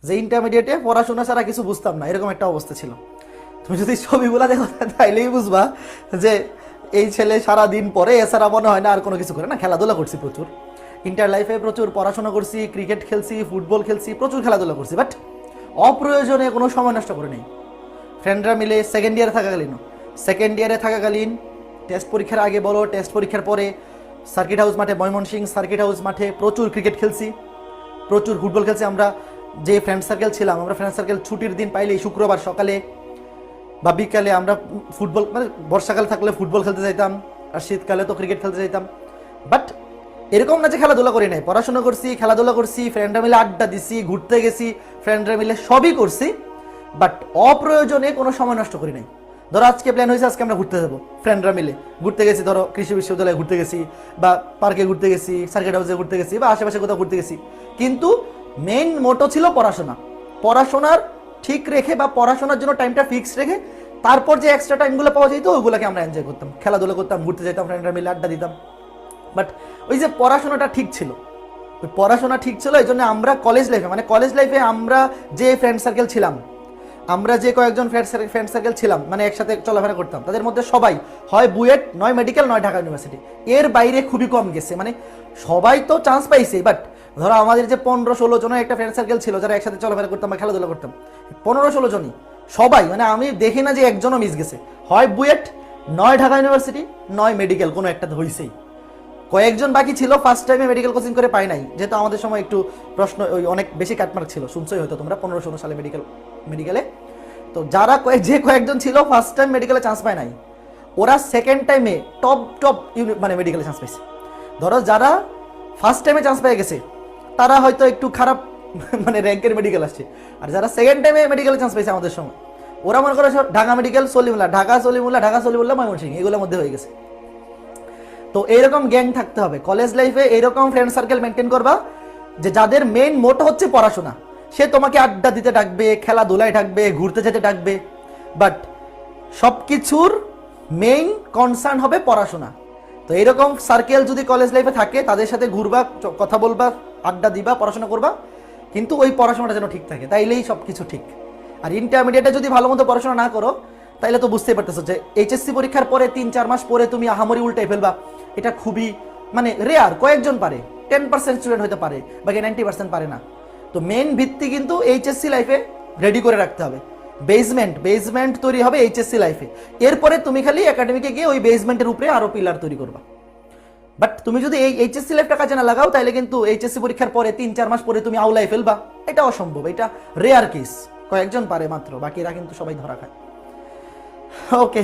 যে ইন্টারমিডিয়েটে পড়াশোনা ছাড়া কিছু বুঝতাম না, এরকম একটা অবস্থা ছিল। তুমি যদি ছবিগুলা দেখো তাইলেই বুঝবা যে এই ছেলে সারা দিন পরে এছাড়া মনে হয় না আর কোনো কিছু করে না। খেলাধুলা করছি প্রচুর, ইন্টার লাইফে প্রচুর পড়াশোনা করছি, ক্রিকেট খেলছি, ফুটবল খেলছি, প্রচুর খেলাধুলা করছি, বাট অপ্রয়োজনে কোনো সময় নষ্ট করে নেই। ফ্রেন্ডরা মিলে সেকেন্ড ইয়ারে থাকাকালীন টেস্ট পরীক্ষার আগে বলো, টেস্ট পরীক্ষার পরে সার্কিট হাউস মাঠে, ময়মনসিংহ সার্কিট হাউস মাঠে প্রচুর ক্রিকেট খেলছি, প্রচুর ফুটবল খেলছি। আমরা যে ফ্রেন্ড সার্কেল ছিলাম, আমরা ফ্রেন্ড সার্কেল ছুটির দিন পাইলেই শুক্রবার সকালে বা বিকালে আমরা ফুটবল, মানে বর্ষাকাল থাকলে ফুটবল খেলতে যাইতাম, আর শীতকালে তো ক্রিকেট খেলতে যাইতাম। বাট এরকম না যে খেলাধুলা করি নাই, পড়াশোনা করছি, খেলাধুলা করছি, ফ্রেন্ডরা মিলে আড্ডা দিছি, ঘুরতে গেছি, ফ্রেন্ডরা মিলে সবই করছি, বাট অপ্রয়োজনে কোনো সময় নষ্ট করি নাই। ধরো আজকে প্ল্যান হয়েছে আজকে আমরা ঘুরতে যাবো, ফ্রেন্ডরা মিলে ঘুরতে গেছি, ধরো কৃষি বিশ্ববিদ্যালয়ে ঘুরতে গেছি, বা পার্কে ঘুরতে গেছি, সার্কিট হাউসে ঘুরতে গেছি, বা আশেপাশে কোথাও ঘুরতে গেছি, কিন্তু মেইন মোটো ছিল পড়াশোনার ঠিক রেখে বা পড়াশোনার জন্য টাইমটা ফিক্স রেখে তারপর যে এক্সট্রা টাইমগুলো পাওয়া যেত ওগুলোকে আমরা এনজয় করতাম, খেলাধুলা করতাম, ঘুরতে যেতাম, ফ্রেন্ডরা মিলে আড্ডা দিতাম। বাট ওই যে পড়াশোনাটা ঠিক ছিল, ওই পড়াশোনা ঠিক ছিল, এই জন্য আমরা কলেজ লাইফে আমরা যে ফ্রেন্ড সার্কেল ছিলাম, আমরা যে কয়েকজন ফ্রেন্ড সার্কেল ছিলাম, মানে একসাথে চলাফেরা করতাম, তাদের মধ্যে সবাই হয় বুয়েট, নয় মেডিকেল, নয় ঢাকা ইউনিভার্সিটি, এর বাইরে খুবই কম গেছে। মানে সবাই তো চান্স পাইছে, বাট ধরো আমাদের যে 15-16 জনের একটা ফ্রেন্ড সার্কেল ছিল যারা একসাথে চলাফেরা করতাম বা খেলাধুলা করতাম, 15-16 জনই সবাই, মানে আমি দেখি না যে একজনও মিস গেছে। হয় বুয়েট, নয় ঢাকা ইউনিভার্সিটি, নয় মেডিকেল, কোনো একটা হইছেই। কয়েকজন বাকি ছিল ফার্স্ট টাইমে মেডিকেল কোচিং করে পায় নাই, যেহেতু আমাদের সময় একটু প্রশ্ন ওই অনেক বেশি কাটমার্ক ছিল, শুনছই হয়তো তোমরা 15-16 সালে মেডিকেলে। তো যারা কয়েকজন ছিল ফার্স্ট টাইম মেডিকেলে চান্স পায় নাই, ওরা সেকেন্ড টাইমে টপ মানে মেডিকেলে চান্স পাইছে। ধরো যারা ফার্স্ট টাইমে চান্স পেয়ে গেছে তারা হয়তো একটু খারাপ মানে র্যাঙ্কের মেডিকেল আসছে, আর যারা সেকেন্ড টাইমে মেডিকেলে চান্স পাইছে আমাদের সময়, ওরা মনে করে ঢাকা মেডিকেল, ঢাকা সলিমুল্লাহ, ময়মনসিংহ, এগুলোর মধ্যে হয়ে গেছে। তো এইরকম গ্যাং থাকতে হবে কলেজ লাইফে, এইরকম ফ্রেন্ড সার্কেল মেনটেন করবা যে যাদের মেইন মোটো হচ্ছে পড়াশোনা। সে তোমাকে আড্ডা দিতে ডাকবে, খেলাধুলায় ডাকবে, ঘুরতে যেতে ডাকবে, বাট সব কিছুর মেইন কনসার্ন হবে পড়াশোনা। তো এইরকম সার্কেল যদি কলেজ লাইফে থাকে, তাদের সাথে ঘুরবা, কথা বলবা, আড্ডা দিবা, পড়াশোনা করবা, কিন্তু ওই পড়াশোনাটা যেন ঠিক থাকে, তাইলেই সব কিছু ঠিক। আর ইন্টারমিডিয়েটে যদি ভালো মতো পড়াশোনা না করো, তাইলে তো বুঝতেই পারতেছো যে এইচএসসি পরীক্ষার পরে 3-4 মাস পরে তুমি আহামরি উল্টাই ফেলবা, এটা খুবই মানে রেয়ার, কয়েকজন পারে, 10% স্টুডেন্ট হয়তো পারে, বাকি 90% পারে না। তো মেন ভিত্তি কিন্তু এইচএসসি লাইফে রেডি করে রাখতে হবে, বেসমেন্ট তৈরি হবে এইচএসসি লাইফে। এরপরে তুমি খালি একাডেমিকে গিয়ে ওই বেসমেন্টের উপরে আরো পিলার তৈরি করবা। বাট তুমি যদি এই এইচএসসি লাইফটা কাজে না লাগাও, তাহলে কিন্তু এইচএসসি পরীক্ষার পরে 3-4 মাস পরে তুমি আউলাই ফেলবা, এটা অসম্ভব, এটা রেয়ার কেস, কয়েকজন পারে মাত্র, বাকিরা কিন্তু সবাই ধরা খায়। ওকে।